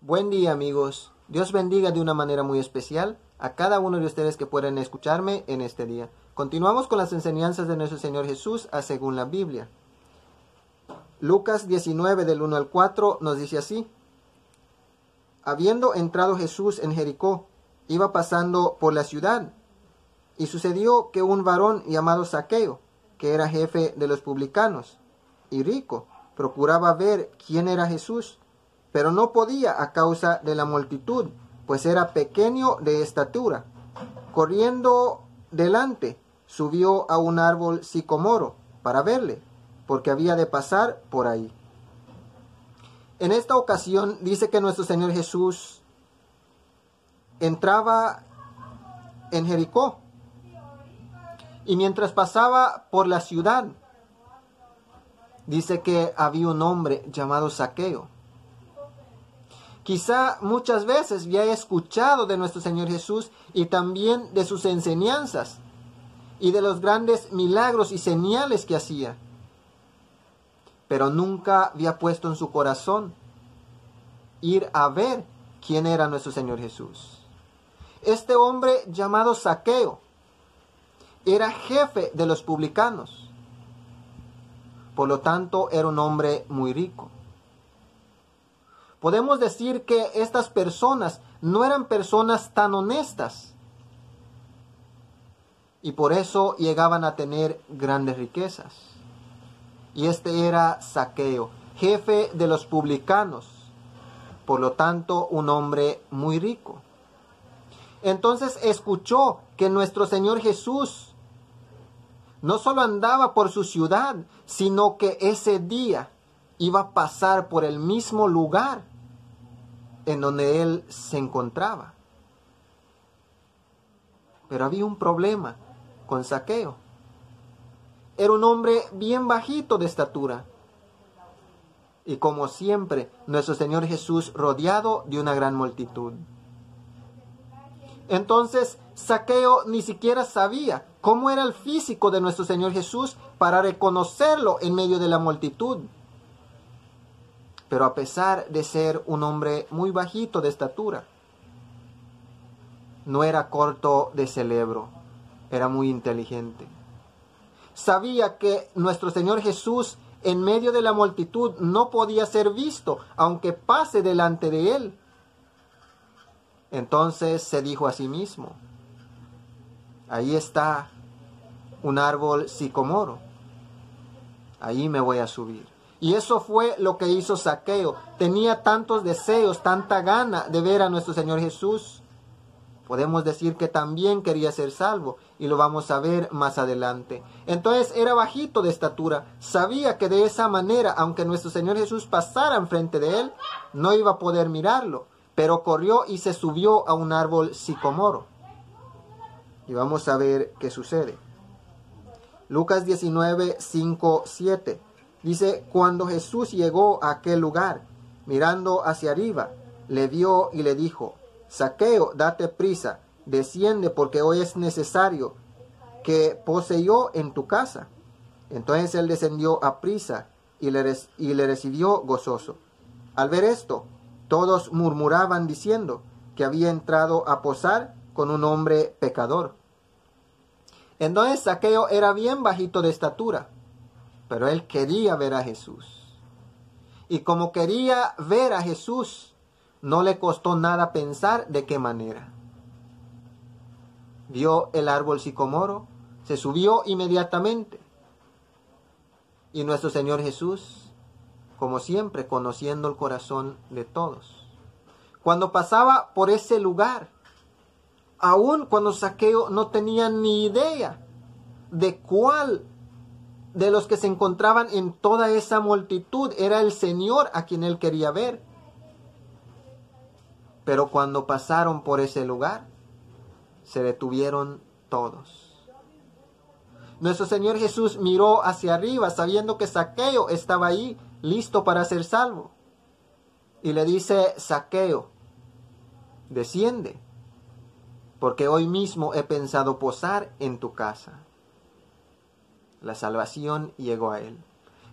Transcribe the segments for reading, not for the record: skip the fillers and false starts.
Buen día, amigos. Dios bendiga de una manera muy especial a cada uno de ustedes que puedan escucharme en este día. Continuamos con las enseñanzas de nuestro Señor Jesús según la Biblia. Lucas 19 del 1 al 4 nos dice así: Habiendo entrado Jesús en Jericó, iba pasando por la ciudad, y sucedió que un varón llamado Zaqueo, que era jefe de los publicanos y rico, procuraba ver quién era Jesús, pero no podía a causa de la multitud, pues era pequeño de estatura. Corriendo delante, subió a un árbol sicomoro para verle, porque había de pasar por ahí. En esta ocasión dice que nuestro Señor Jesús entraba en Jericó, y mientras pasaba por la ciudad, dice que había un hombre llamado Zaqueo. Quizá muchas veces ya he escuchado de nuestro Señor Jesús y también de sus enseñanzas y de los grandes milagros y señales que hacía, pero nunca había puesto en su corazón ir a ver quién era nuestro Señor Jesús. Este hombre llamado Zaqueo era jefe de los publicanos, por lo tanto era un hombre muy rico. Podemos decir que estas personas no eran personas tan honestas y por eso llegaban a tener grandes riquezas. Y este era Zaqueo, jefe de los publicanos, por lo tanto un hombre muy rico. Entonces escuchó que nuestro Señor Jesús no solo andaba por su ciudad, sino que ese día iba a pasar por el mismo lugar en donde él se encontraba. Pero había un problema con Zaqueo. Era un hombre bien bajito de estatura. Y como siempre, nuestro Señor Jesús rodeado de una gran multitud. Entonces, Zaqueo ni siquiera sabía cómo era el físico de nuestro Señor Jesús para reconocerlo en medio de la multitud. Pero a pesar de ser un hombre muy bajito de estatura, no era corto de cerebro, era muy inteligente. Sabía que nuestro Señor Jesús en medio de la multitud no podía ser visto, aunque pase delante de él. Entonces se dijo a sí mismo: ahí está un árbol sicomoro, ahí me voy a subir. Y eso fue lo que hizo Zaqueo. Tenía tantos deseos, tanta gana de ver a nuestro Señor Jesús. Podemos decir que también quería ser salvo, y lo vamos a ver más adelante. Entonces era bajito de estatura. Sabía que de esa manera, aunque nuestro Señor Jesús pasara enfrente de él, no iba a poder mirarlo. Pero corrió y se subió a un árbol sicomoro. Y vamos a ver qué sucede. Lucas 19, 5, 7. Dice: cuando Jesús llegó a aquel lugar, mirando hacia arriba, le vio y le dijo: Zaqueo, date prisa, desciende, porque hoy es necesario que pose yo en tu casa. Entonces él descendió a prisa y le recibió gozoso. Al ver esto, todos murmuraban diciendo que había entrado a posar con un hombre pecador. Entonces Zaqueo era bien bajito de estatura, pero él quería ver a Jesús. Y como quería ver a Jesús, no le costó nada pensar de qué manera. Vio el árbol sicomoro, se subió inmediatamente. Y nuestro Señor Jesús, como siempre, conociendo el corazón de todos, cuando pasaba por ese lugar, aun cuando Zaqueo no tenía ni idea de cuál de los que se encontraban en toda esa multitud era el Señor a quien él quería ver. Pero cuando pasaron por ese lugar, se detuvieron todos. Nuestro Señor Jesús miró hacia arriba, sabiendo que Zaqueo estaba ahí, listo para ser salvo. Y le dice: Zaqueo, desciende, porque hoy mismo he pensado posar en tu casa. La salvación llegó a él.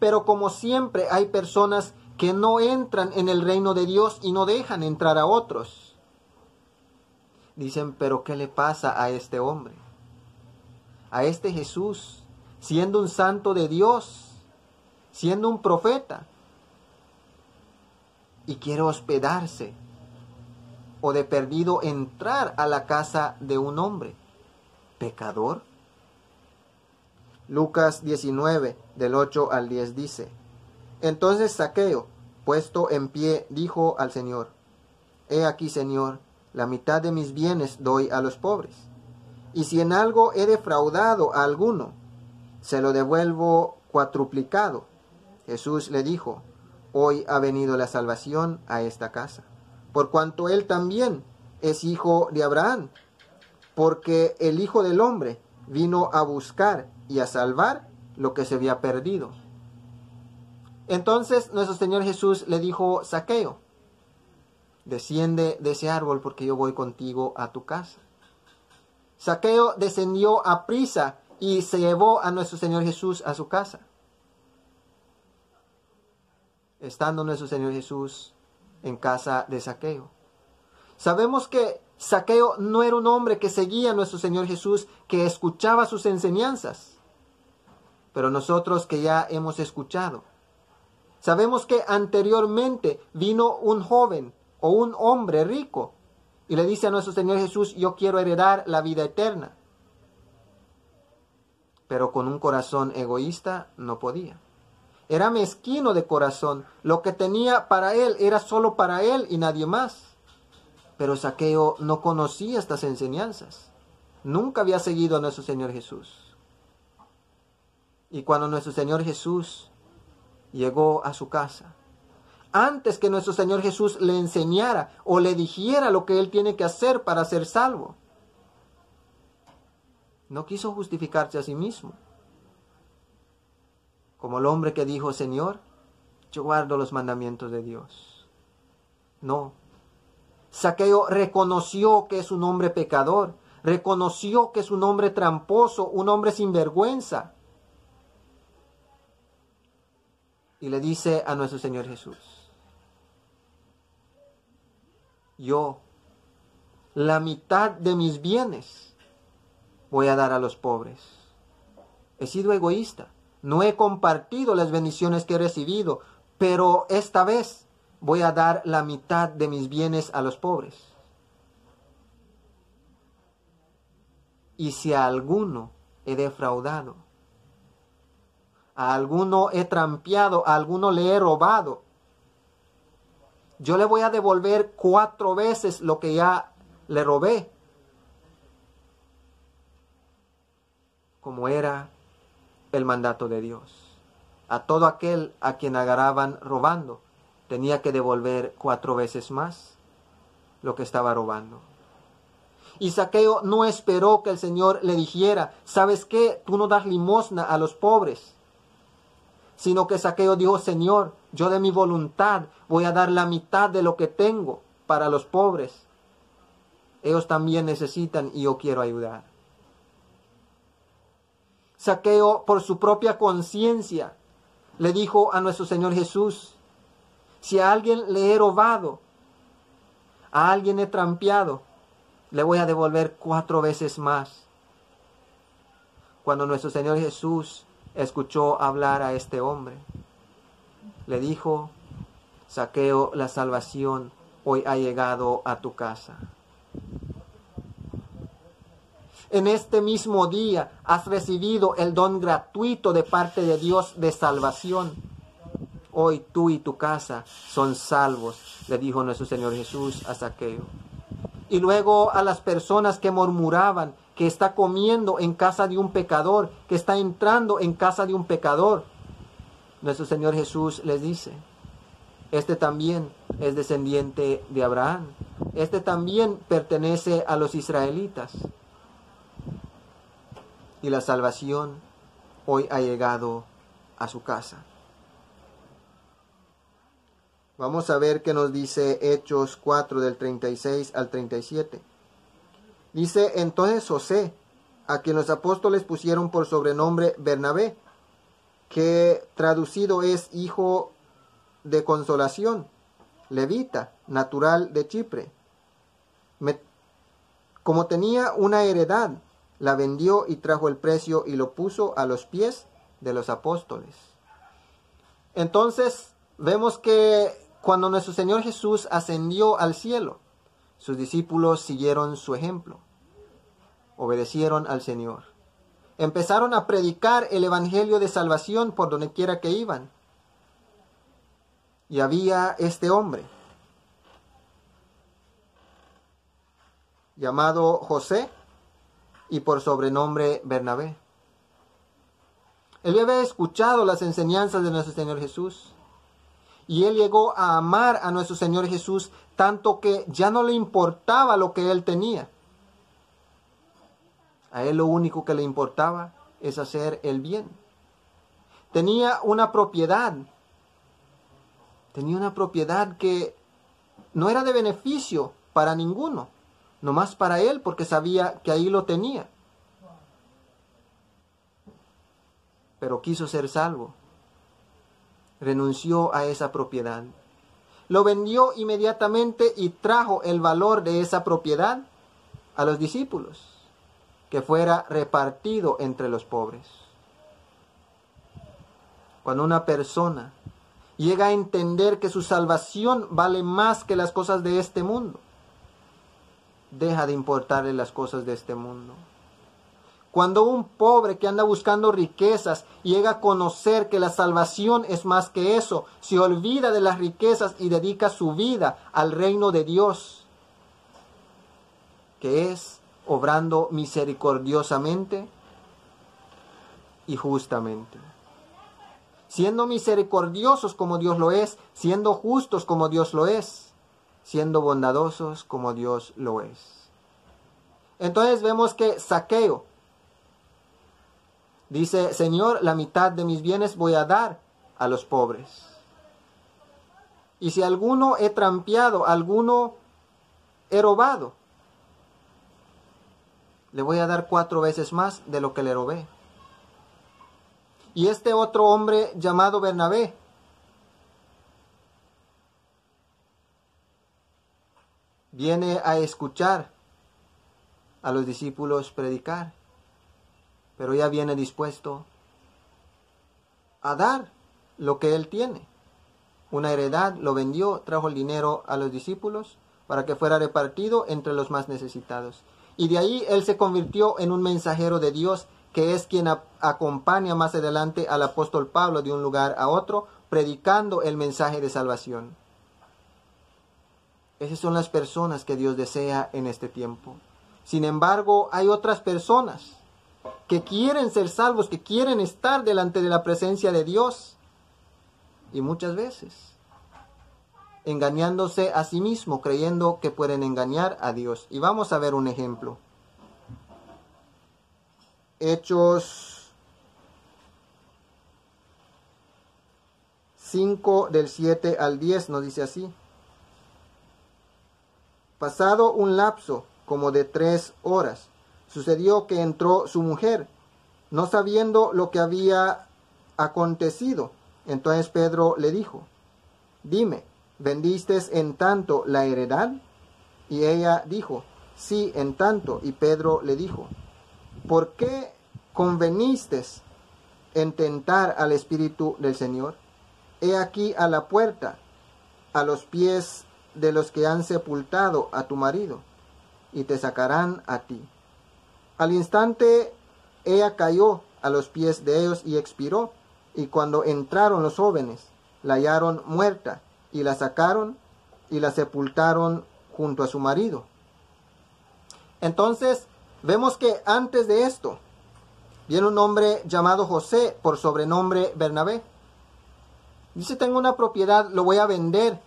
Pero como siempre hay personas que no entran en el reino de Dios y no dejan entrar a otros. Dicen, pero ¿qué le pasa a este hombre? A este Jesús, siendo un santo de Dios, siendo un profeta, y quiere hospedarse, o de perdido entrar a la casa de un hombre pecador. Lucas 19, del 8 al 10 dice, entonces Zaqueo, puesto en pie, dijo al Señor, he aquí, Señor, la mitad de mis bienes doy a los pobres, y si en algo he defraudado a alguno, se lo devuelvo cuatruplicado. Jesús le dijo, hoy ha venido la salvación a esta casa, por cuanto él también es hijo de Abraham, porque el Hijo del Hombre vino a buscar y a salvar lo que se había perdido. Entonces nuestro Señor Jesús le dijo, Zaqueo, desciende de ese árbol porque yo voy contigo a tu casa. Zaqueo descendió a prisa y se llevó a nuestro Señor Jesús a su casa. Estando nuestro Señor Jesús en casa de Zaqueo, sabemos que Zaqueo no era un hombre que seguía a nuestro Señor Jesús, que escuchaba sus enseñanzas. Pero nosotros que ya hemos escuchado, sabemos que anteriormente vino un joven o un hombre rico y le dice a nuestro Señor Jesús, yo quiero heredar la vida eterna. Pero con un corazón egoísta no podía. Era mezquino de corazón. Lo que tenía para él era solo para él y nadie más. Pero Zaqueo no conocía estas enseñanzas. Nunca había seguido a nuestro Señor Jesús. Y cuando nuestro Señor Jesús llegó a su casa, antes que nuestro Señor Jesús le enseñara o le dijera lo que él tiene que hacer para ser salvo, no quiso justificarse a sí mismo. Como el hombre que dijo, Señor, yo guardo los mandamientos de Dios. No. Zaqueo reconoció que es un hombre pecador, reconoció que es un hombre tramposo, un hombre sin vergüenza. Y le dice a nuestro Señor Jesús, yo, la mitad de mis bienes, voy a dar a los pobres. He sido egoísta, no he compartido las bendiciones que he recibido, pero esta vez voy a dar la mitad de mis bienes a los pobres. Y si a alguno he defraudado, a alguno he trampeado, a alguno le he robado, yo le voy a devolver 4 veces lo que ya le robé. Como era el mandato de Dios. A todo aquel a quien agarraban robando, tenía que devolver 4 veces más lo que estaba robando. Y Zaqueo no esperó que el Señor le dijera, ¿sabes qué? Tú no das limosna a los pobres. Sino que Zaqueo dijo, Señor, yo de mi voluntad voy a dar la mitad de lo que tengo para los pobres. Ellos también necesitan y yo quiero ayudar. Zaqueo, por su propia conciencia, le dijo a nuestro Señor Jesús, si a alguien le he robado, a alguien he trampeado, le voy a devolver 4 veces más. Cuando nuestro Señor Jesús escuchó hablar a este hombre, le dijo, Zaqueo, la salvación hoy ha llegado a tu casa. En este mismo día has recibido el don gratuito de parte de Dios de salvación. Hoy tú y tu casa son salvos, le dijo nuestro Señor Jesús a Zaqueo. Y luego a las personas que murmuraban que está comiendo en casa de un pecador, que está entrando en casa de un pecador, nuestro Señor Jesús les dice, este también es descendiente de Abraham, este también pertenece a los israelitas. Y la salvación hoy ha llegado a su casa. Vamos a ver qué nos dice Hechos 4 del 36 al 37. Dice, entonces José, a quien los apóstoles pusieron por sobrenombre Bernabé, que traducido es hijo de consolación, levita, natural de Chipre. Como tenía una heredad, la vendió y trajo el precio y lo puso a los pies de los apóstoles. Entonces, vemos que cuando nuestro Señor Jesús ascendió al cielo, sus discípulos siguieron su ejemplo, obedecieron al Señor. Empezaron a predicar el evangelio de salvación por donde quiera que iban. Y había este hombre, llamado José, y por sobrenombre Bernabé. Él había escuchado las enseñanzas de nuestro Señor Jesús. Y él llegó a amar a nuestro Señor Jesús tanto que ya no le importaba lo que él tenía. A él lo único que le importaba es hacer el bien. Tenía una propiedad. Tenía una propiedad que no era de beneficio para ninguno, nomás para él, porque sabía que ahí lo tenía. Pero quiso ser salvo. Renunció a esa propiedad. Lo vendió inmediatamente y trajo el valor de esa propiedad a los discípulos, que fuera repartido entre los pobres. Cuando una persona llega a entender que su salvación vale más que las cosas de este mundo, deja de importarle las cosas de este mundo. Cuando un pobre que anda buscando riquezas llega a conocer que la salvación es más que eso, se olvida de las riquezas y dedica su vida al reino de Dios, que es obrando misericordiosamente y justamente. Siendo misericordiosos como Dios lo es, siendo justos como Dios lo es, siendo bondadosos como Dios lo es. Entonces vemos que Zaqueo dice: Señor, la mitad de mis bienes voy a dar a los pobres. Y si alguno he trampeado, alguno he robado, le voy a dar 4 veces más de lo que le robé. Y este otro hombre llamado Bernabé viene a escuchar a los discípulos predicar, pero ya viene dispuesto a dar lo que él tiene. Una heredad, lo vendió, trajo el dinero a los discípulos para que fuera repartido entre los más necesitados. Y de ahí él se convirtió en un mensajero de Dios, que es quien acompaña más adelante al apóstol Pablo de un lugar a otro, predicando el mensaje de salvación. Esas son las personas que Dios desea en este tiempo. Sin embargo, hay otras personas que quieren ser salvos, que quieren estar delante de la presencia de Dios, y muchas veces engañándose a sí mismo, creyendo que pueden engañar a Dios. Y vamos a ver un ejemplo. Hechos 5 del 7 al 10 nos dice así: pasado un lapso como de 3 horas, sucedió que entró su mujer, no sabiendo lo que había acontecido. Entonces Pedro le dijo: dime, ¿vendiste en tanto la heredad? Y ella dijo: sí, en tanto. Y Pedro le dijo: ¿por qué conveniste en tentar al Espíritu del Señor? He aquí a la puerta, a los pies de los que han sepultado a tu marido, y te sacarán a ti. Al instante ella cayó a los pies de ellos y expiró. Y cuando entraron los jóvenes, la hallaron muerta, y la sacaron y la sepultaron junto a su marido. Entonces vemos que antes de esto viene un hombre llamado José, por sobrenombre Bernabé. Dice: tengo una propiedad, lo voy a vender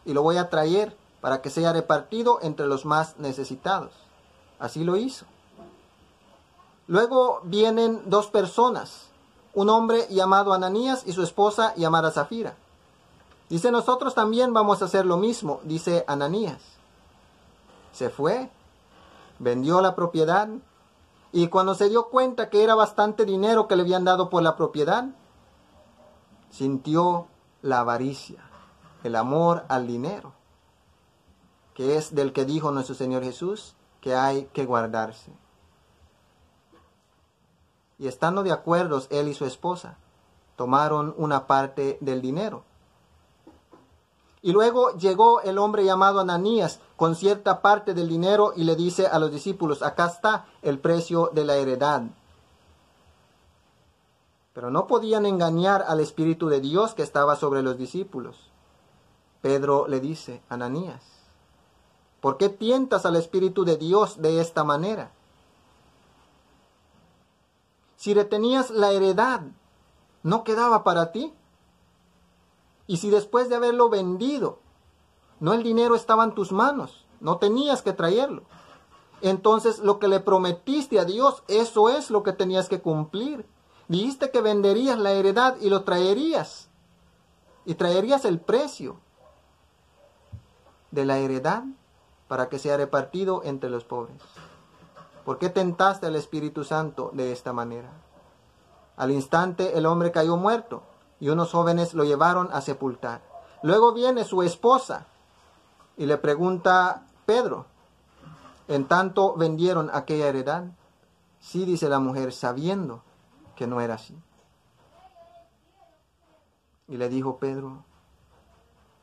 y lo voy a traer para que sea repartido entre los más necesitados. Así lo hizo. Luego vienen 2 personas, un hombre llamado Ananías y su esposa llamada Zafira. Dice: nosotros también vamos a hacer lo mismo, dice Ananías. Se fue, vendió la propiedad, y cuando se dio cuenta que era bastante dinero que le habían dado por la propiedad, sintió la avaricia. el amor al dinero, que es del que dijo nuestro Señor Jesús que hay que guardarse. Y estando de acuerdo él y su esposa, tomaron una parte del dinero. Y luego llegó el hombre llamado Ananías con cierta parte del dinero y le dice a los discípulos, acá está el precio de la heredad. Pero no podían engañar al Espíritu de Dios que estaba sobre los discípulos. Pedro le dice, Ananías, ¿por qué tientas al Espíritu de Dios de esta manera? Si retenías la heredad, ¿no quedaba para ti? Y si después de haberlo vendido, no el dinero estaba en tus manos, no tenías que traerlo. Entonces lo que le prometiste a Dios, eso es lo que tenías que cumplir. Dijiste que venderías la heredad y lo traerías. Y traerías el precio de la heredad para que sea repartido entre los pobres. ¿Por qué tentaste al Espíritu Santo de esta manera? Al instante el hombre cayó muerto y unos jóvenes lo llevaron a sepultar. Luego viene su esposa y le pregunta Pedro, ¿en tanto vendieron aquella heredad? Sí, dice la mujer, sabiendo que no era así. Y le dijo Pedro,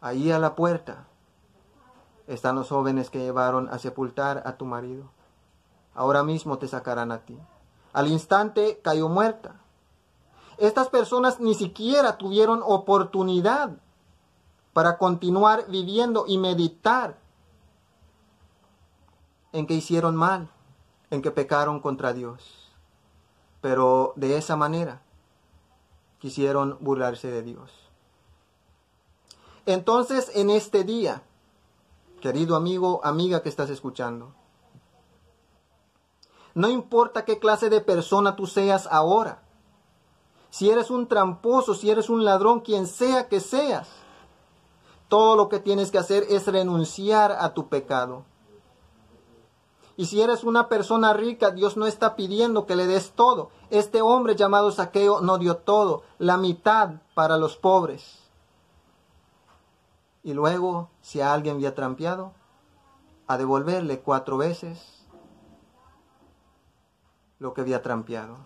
ahí a la puerta están los jóvenes que llevaron a sepultar a tu marido. Ahora mismo te sacarán a ti. Al instante cayó muerta. Estas personas ni siquiera tuvieron oportunidad para continuar viviendo y meditar en que hicieron mal, en que pecaron contra Dios. Pero de esa manera quisieron burlarse de Dios. Entonces, en este día, querido amigo, amiga que estás escuchando, no importa qué clase de persona tú seas ahora, si eres un tramposo, si eres un ladrón, quien sea que seas, todo lo que tienes que hacer es renunciar a tu pecado. Y si eres una persona rica, Dios no está pidiendo que le des todo. Este hombre llamado Zaqueo no dio todo, la mitad para los pobres. Y luego, si a alguien había trampeado, a devolverle 4 veces lo que había trampeado.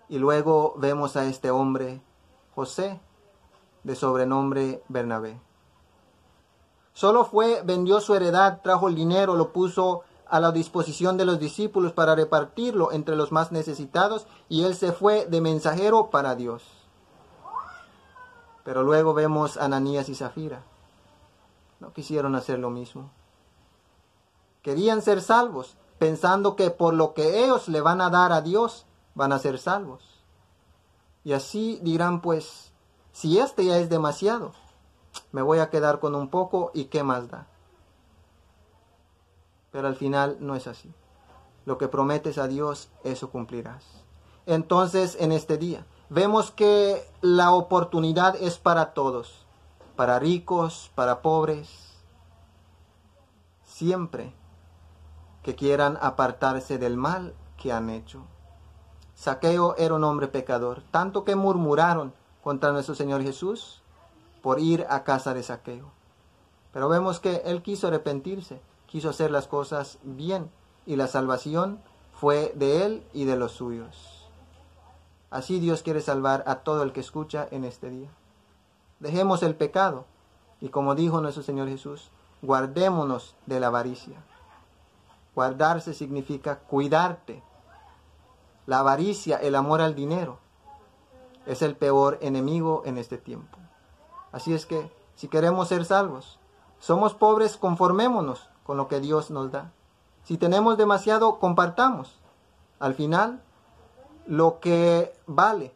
Y luego vemos a este hombre, José, de sobrenombre Bernabé. Solo fue, vendió su heredad, trajo el dinero, lo puso a la disposición de los discípulos para repartirlo entre los más necesitados, y él se fue de mensajero para Dios. Pero luego vemos a Ananías y Zafira. No quisieron hacer lo mismo. Querían ser salvos, pensando que por lo que ellos le van a dar a Dios, van a ser salvos. Y así dirán, pues, si este ya es demasiado, me voy a quedar con un poco y qué más da. Pero al final no es así. Lo que prometes a Dios, eso cumplirás. Entonces, en este día, vemos que la oportunidad es para todos, para ricos, para pobres, siempre que quieran apartarse del mal que han hecho. Zaqueo era un hombre pecador, tanto que murmuraron contra nuestro Señor Jesús por ir a casa de Zaqueo. Pero vemos que él quiso arrepentirse, quiso hacer las cosas bien, y la salvación fue de él y de los suyos. Así Dios quiere salvar a todo el que escucha en este día. Dejemos el pecado, y como dijo nuestro Señor Jesús, guardémonos de la avaricia. Guardarse significa cuidarte. La avaricia, el amor al dinero, es el peor enemigo en este tiempo. Así es que, si queremos ser salvos, somos pobres, conformémonos con lo que Dios nos da. Si tenemos demasiado, compartamos. Al final, lo que vale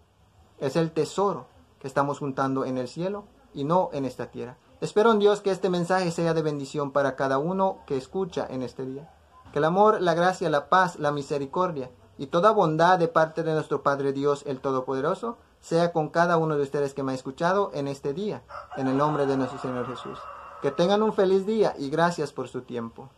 es el tesoro que estamos juntando en el cielo y no en esta tierra. Espero en Dios que este mensaje sea de bendición para cada uno que escucha en este día. Que el amor, la gracia, la paz, la misericordia y toda bondad de parte de nuestro Padre Dios, el Todopoderoso, sea con cada uno de ustedes que me ha escuchado en este día, en el nombre de nuestro Señor Jesús. Que tengan un feliz día y gracias por su tiempo.